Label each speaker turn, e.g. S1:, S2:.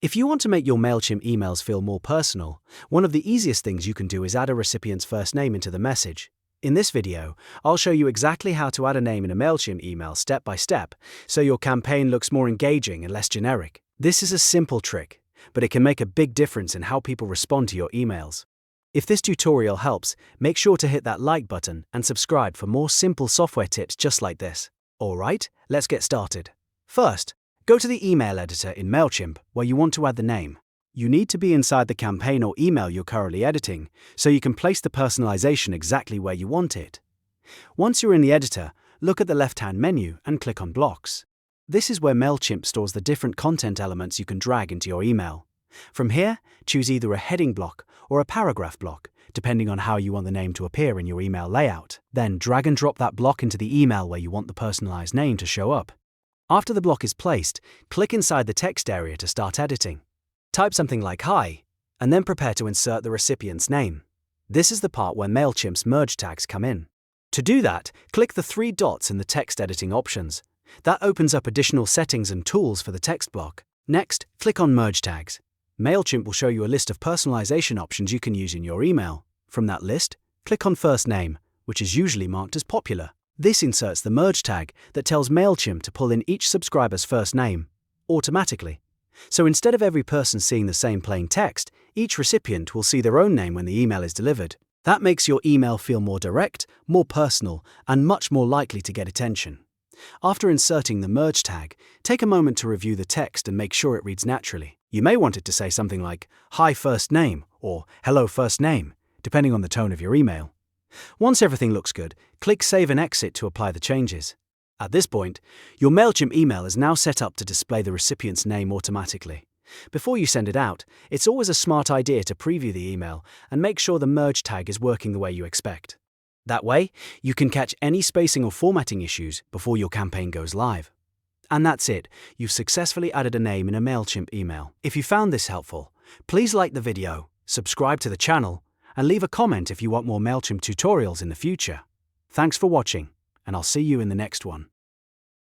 S1: If you want to make your Mailchimp emails feel more personal, one of the easiest things you can do is add a recipient's first name into the message. In this video, I'll show you exactly how to add a name in a Mailchimp email step by step, so your campaign looks more engaging and less generic. This is a simple trick, but it can make a big difference in how people respond to your emails. If this tutorial helps, make sure to hit that like button and subscribe for more simple software tips just like this. Alright, let's get started. First, go to the email editor in Mailchimp where you want to add the name. You need to be inside the campaign or email you're currently editing, so you can place the personalization exactly where you want it. Once you're in the editor, look at the left-hand menu and click on Blocks. This is where Mailchimp stores the different content elements you can drag into your email. From here, choose either a heading block or a paragraph block, depending on how you want the name to appear in your email layout. Then drag and drop that block into the email where you want the personalized name to show up. After the block is placed, click inside the text area to start editing. Type something like "Hi," and then prepare to insert the recipient's name. This is the part where Mailchimp's merge tags come in. To do that, click the three dots in the text editing options. That opens up additional settings and tools for the text block. Next, click on Merge Tags. Mailchimp will show you a list of personalization options you can use in your email. From that list, click on First Name, which is usually marked as Popular. This inserts the merge tag that tells Mailchimp to pull in each subscriber's first name automatically. So instead of every person seeing the same plain text, each recipient will see their own name when the email is delivered. That makes your email feel more direct, more personal, and much more likely to get attention. After inserting the merge tag, take a moment to review the text and make sure it reads naturally. You may want it to say something like "Hi first name" or "Hello first name," depending on the tone of your email. Once everything looks good, click Save and Exit to apply the changes. At this point, your Mailchimp email is now set up to display the recipient's name automatically. Before you send it out, it's always a smart idea to preview the email and make sure the merge tag is working the way you expect. That way, you can catch any spacing or formatting issues before your campaign goes live. And that's it, you've successfully added a name in a Mailchimp email. If you found this helpful, please like the video, subscribe to the channel, and leave a comment if you want more Mailchimp tutorials in the future. Thanks for watching, and I'll see you in the next one.